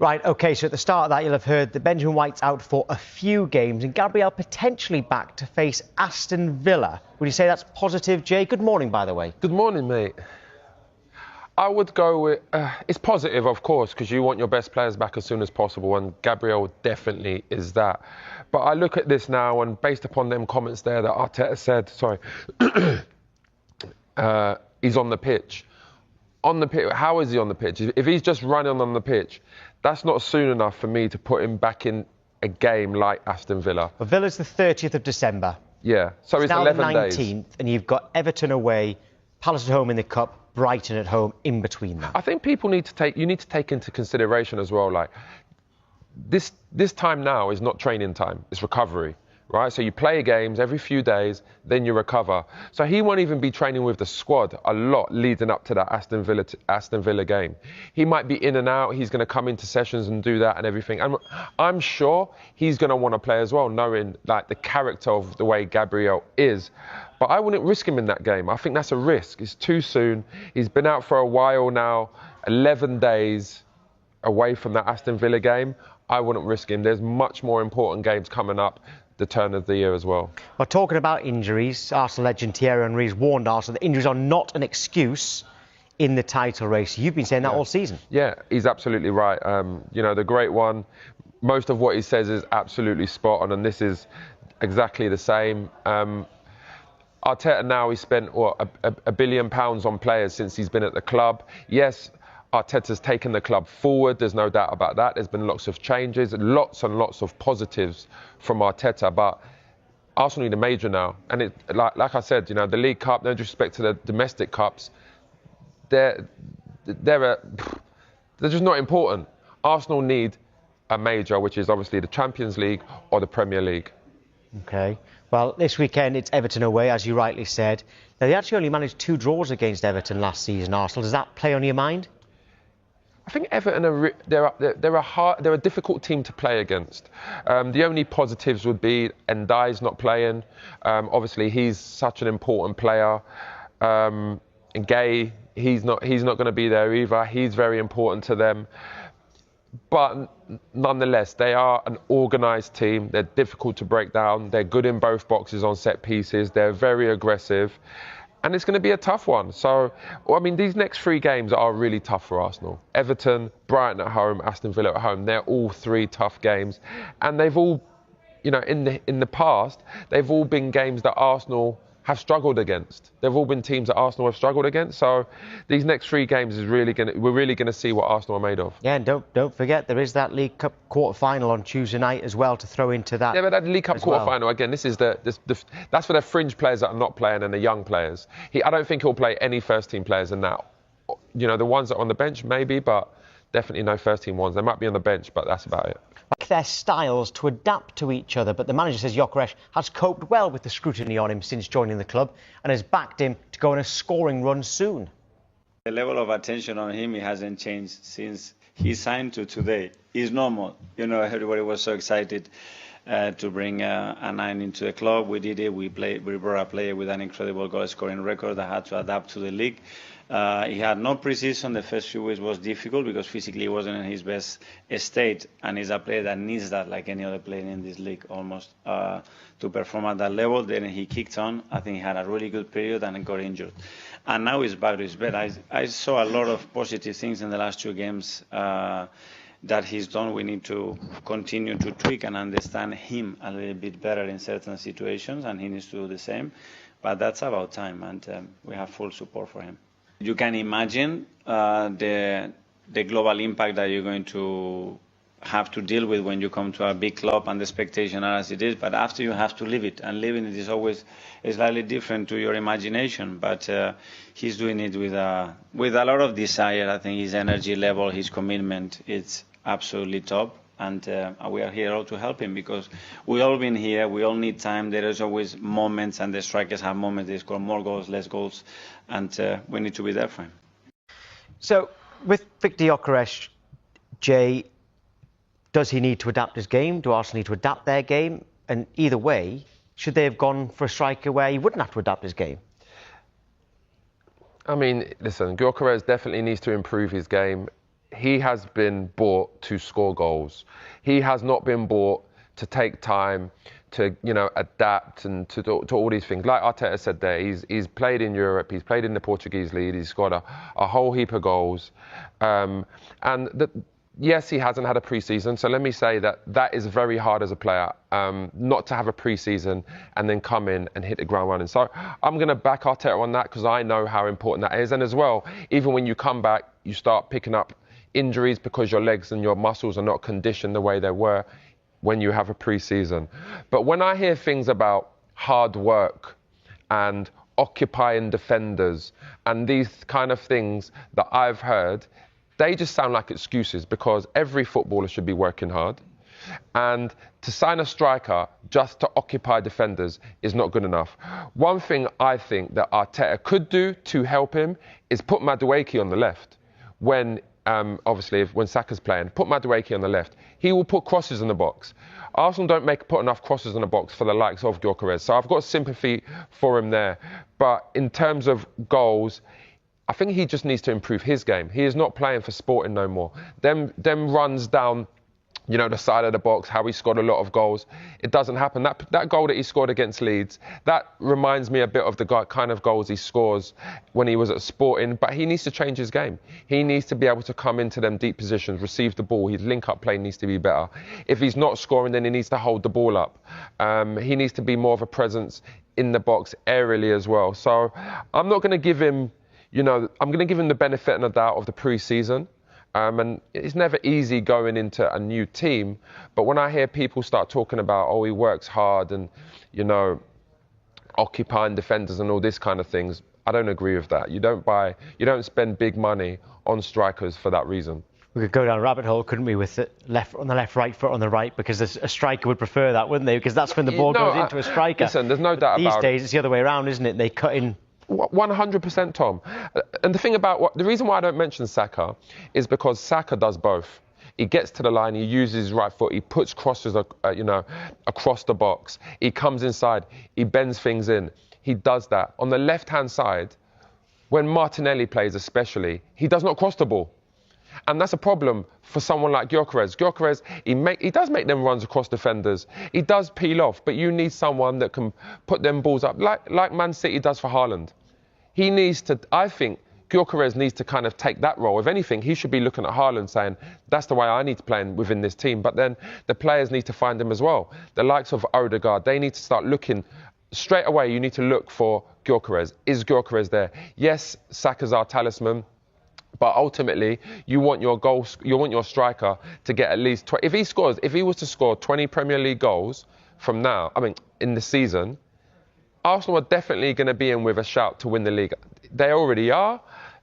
Right, OK, so at the start of that, you'll have heard that Benjamin White's out for a few games and Gabriel potentially back to face Aston Villa. Would you say that's positive, Jay? Good morning, by the way. Good morning, mate. I would go with... it's positive, of course, because you want your best players back as soon as possible, and Gabriel definitely is that. But I look at this now, and based upon them comments there that Arteta said, he's on the pitch. On the pitch, how is he on the pitch? If he's just running on the pitch, that's not soon enough for me to put him back in a game like Aston Villa. Well, Villa's the 30th of December. Yeah, so it's 11 days. Now the 19th, and you've got Everton away, Palace at home in the Cup, Brighton at home in between that. I think you need to take into consideration as well, like, this time now is not training time, it's recovery. Right, so you play games every few days, then you recover. So he won't even be training with the squad a lot leading up to that Aston Villa game. He might be in and out. He's going to come into sessions and do that and everything. And I'm sure he's going to want to play as well, knowing like the character of the way Gabriel is. But I wouldn't risk him in that game. I think that's a risk. It's too soon. He's been out for a while now, 11 days away from that Aston Villa game. I wouldn't risk him. There's much more important games coming up the turn of the year as well. Well, talking about injuries, Arsenal legend Thierry Henry has warned Arsenal that injuries are not an excuse in the title race. You've been saying that all season. Yeah, he's absolutely right. You know, the great one, most of what he says is absolutely spot on, and this is exactly the same. Arteta now, he's spent, what, £1 billion on players since he's been at the club. Yes, Arteta's taken the club forward, there's no doubt about that. There's been lots of changes, lots and lots of positives from Arteta, but Arsenal need a major now. And it, like I said, you know, the League Cup, no disrespect to the domestic cups, they're just not important. Arsenal need a major, which is obviously the Champions League or the Premier League. OK. Well, this weekend it's Everton away, as you rightly said. Now, they actually only managed 2 draws against Everton last season, Arsenal. Does that play on your mind? I think Everton they're a difficult team to play against. The only positives would be Ndai's not playing. Obviously, he's such an important player. And Gay, he's not going to be there either. He's very important to them. But nonetheless, they are an organised team. They're difficult to break down. They're good in both boxes on set pieces. They're very aggressive. And it's going to be a tough one. So, I mean, these next 3 games are really tough for Arsenal. Everton, Brighton at home, Aston Villa at home. They're all 3 tough games. And they've all, you know, in the past, they've all been games that Arsenal have struggled against. They've all been teams that Arsenal have struggled against. So these next 3 games is we're really going to see what Arsenal are made of. Yeah, and don't forget there is that League Cup quarter-final on Tuesday night as well to throw into that. Yeah, but that League Cup quarter-final, again, this is that's for the fringe players that are not playing and the young players. I don't think he'll play any first-team players in that. You know, the ones that are on the bench, maybe, but definitely no first-team ones. They might be on the bench, but that's about it. Their styles to adapt to each other, but the manager says Gyökeres has coped well with the scrutiny on him since joining the club and has backed him to go on a scoring run soon. The level of attention on him, it hasn't changed since he signed to today. It's normal. You know, everybody was so excited to bring a 9 into the club. We did it. We brought a player with an incredible goal-scoring record that had to adapt to the league. He had no preseason. The first few weeks was difficult because physically he wasn't in his best state, and he's a player that needs that like any other player in this league almost to perform at that level. Then he kicked on. I think he had a really good period and got injured. And now he's back to his bed. I saw a lot of positive things in the last 2 games that he's done. We need to continue to tweak and understand him a little bit better in certain situations, and he needs to do the same. But that's about time, and we have full support for him. You can imagine the global impact that you're going to have to deal with when you come to a big club, and the expectation are as it is. But after you have to live it, and living it is always slightly different to your imagination. But he's doing it with a lot of desire. I think his energy level, his commitment, it's absolutely top. And we are here all to help him because we all been here. We all need time. There is always moments, and the strikers have moments. They score more goals, less goals, and we need to be there for him. So, with Victor Gyökeres, Jay, does he need to adapt his game? Do Arsenal need to adapt their game? And either way, should they have gone for a striker where he wouldn't have to adapt his game? I mean, listen, Gyökeres definitely needs to improve his game. he has been bought to score goals. He has not been bought to take time, to adapt and to all these things. Like Arteta said there, he's played in Europe, he's played in the Portuguese league, he's scored a whole heap of goals. Yes, he hasn't had a pre-season, so let me say that is very hard as a player, not to have a pre-season and then come in and hit the ground running. So I'm going to back Arteta on that because I know how important that is. And as well, even when you come back, you start picking up injuries because your legs and your muscles are not conditioned the way they were when you have a pre-season. But when I hear things about hard work and occupying defenders and these kind of things that I've heard, they just sound like excuses because every footballer should be working hard. And to sign a striker just to occupy defenders is not good enough. One thing I think that Arteta could do to help him is put Madueke on the left. When Saka's playing, put Madueke on the left. He will put crosses in the box. Arsenal don't put enough crosses in the box for the likes of Gyökeres. So I've got sympathy for him there. But in terms of goals, I think he just needs to improve his game. He is not playing for Sporting no more. Them runs down, the side of the box, how he scored a lot of goals. It doesn't happen. That goal that he scored against Leeds, that reminds me a bit of the kind of goals he scores when he was at Sporting. But he needs to change his game. He needs to be able to come into them deep positions, receive the ball. His link-up play needs to be better. If he's not scoring, then he needs to hold the ball up. He needs to be more of a presence in the box aerially as well. So I'm not going to give him... I'm going to give him the benefit and the doubt of the pre-season. And it's never easy going into a new team. But when I hear people start talking about, he works hard and, occupying defenders and all this kind of things, I don't agree with that. You don't spend big money on strikers for that reason. We could go down a rabbit hole, couldn't we, with the left on the left, right foot on the right, because a striker would prefer that, wouldn't they? Because that's when the ball goes into a striker. Listen, there's no doubt about it. These days, it's the other way around, isn't it? They cut in. 100%, Tom. And the reason why I don't mention Saka is because Saka does both. He gets to the line, he uses his right foot, he puts crosses, across the box. He comes inside, he bends things in. He does that. On the left-hand side, when Martinelli plays especially, he does not cross the ball. And that's a problem for someone like Gyökeres. Gyökeres, he does make them runs across defenders. He does peel off, but you need someone that can put them balls up, like Man City does for Haaland. I think Gyökeres needs to kind of take that role. If anything, he should be looking at Haaland saying, that's the way I need to play within this team. But then the players need to find him as well. The likes of Odegaard, they need to start looking. Straight away, you need to look for Gyökeres. Is Gyökeres there? Yes, Saka's our talisman. But ultimately, you want your striker to get at least 20. If he was to score 20 Premier League goals in the season, Arsenal are definitely going to be in with a shout to win the league. They already are,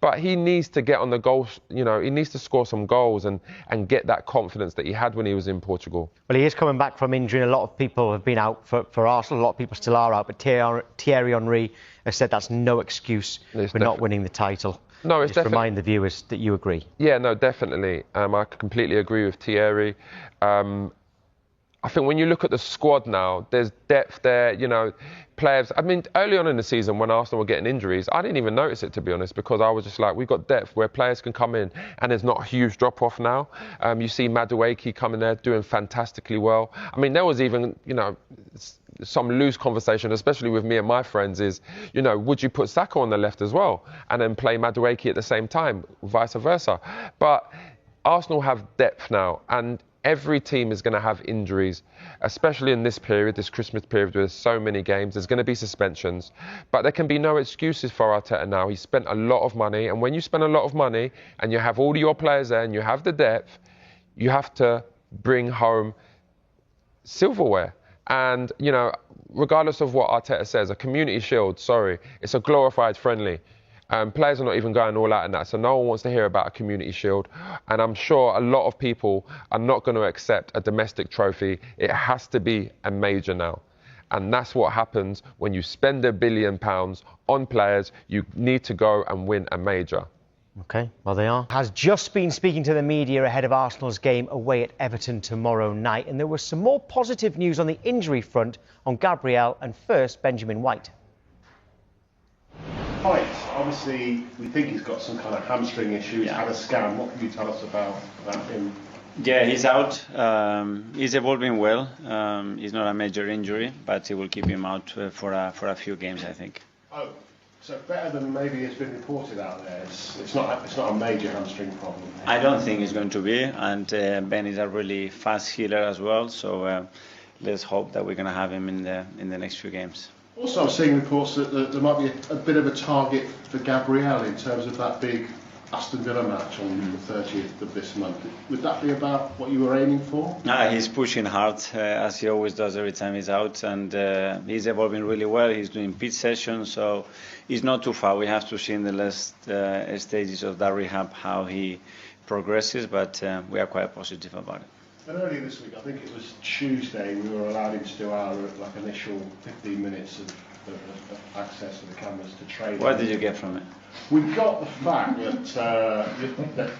but he needs to get on the goals. He needs to score some goals and get that confidence that he had when he was in Portugal. Well, he is coming back from injury. A lot of people have been out for Arsenal. A lot of people still are out. But Thierry Henry has said that's no excuse for not winning the title. No, it's definitely. Remind the viewers that you agree. Yeah, no, definitely. I completely agree with Thierry. I think when you look at the squad now, there's depth there, players. Early on in the season when Arsenal were getting injuries, I didn't even notice it, to be honest, because I was just like, we've got depth where players can come in and there's not a huge drop-off now. You see Madueke coming there doing fantastically well. There was even, some loose conversation, especially with me and my friends, is, would you put Saka on the left as well and then play Madueke at the same time, vice versa? But Arsenal have depth now, and every team is going to have injuries, especially in this period, this Christmas period, where there's so many games. There's going to be suspensions. But there can be no excuses for Arteta now. He spent a lot of money. And when you spend a lot of money and you have all your players there and you have the depth, you have to bring home silverware. And, regardless of what Arteta says, a community shield, it's a glorified friendly. Players are not even going all out in that, so no one wants to hear about a community shield. And I'm sure a lot of people are not going to accept a domestic trophy. It has to be a major now. And that's what happens when you spend £1 billion on players. You need to go and win a major. OK, well, they are. Has just been speaking to the media ahead of Arsenal's game away at Everton tomorrow night. And there was some more positive news on the injury front on Gabriel and first Benjamin White. height, obviously we think he's got some kind of hamstring issue. He's had a scan. What can you tell us about him? Yeah, he's out. He's evolving well. It's not a major injury, but it will keep him out for a few games, I think. Oh, so better than maybe has been reported out there. It's not a major hamstring problem. I don't think it's going to be, and Ben is a really fast healer as well. So let's hope that we're going to have him in the next few games. Also, I'm seeing reports that there might be a bit of a target for Gabriel in terms of that big Aston Villa match on the 30th of this month. Would that be about what you were aiming for? He's pushing hard, as he always does every time he's out, and he's evolving really well. He's doing pitch sessions, so he's not too far. We have to see in the last stages of that rehab how he progresses, but we are quite positive about it. And earlier this week, I think it was Tuesday, we were allowed him to do our initial 15 minutes of access to the cameras to train. What did you get from it? We got the fact that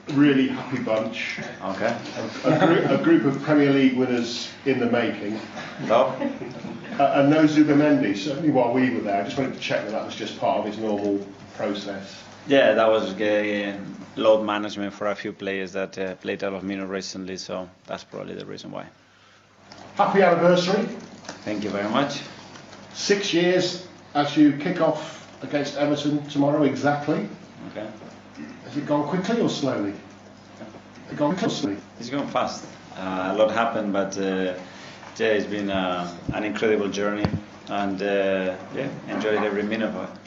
really happy bunch. Okay. A group of Premier League winners in the making. No. And no Zubimendi. Certainly while we were there, I just wanted to check that was just part of his normal process. Yeah, that was load management for a few players that played a lot of minutes recently, so that's probably the reason why. Happy anniversary. Thank you very much. 6 years as you kick off against Everton tomorrow exactly. Okay. Has it gone quickly or slowly? It gone quickly or slowly? It's gone fast. A lot happened, but it's been an incredible journey, and enjoyed every minute of it.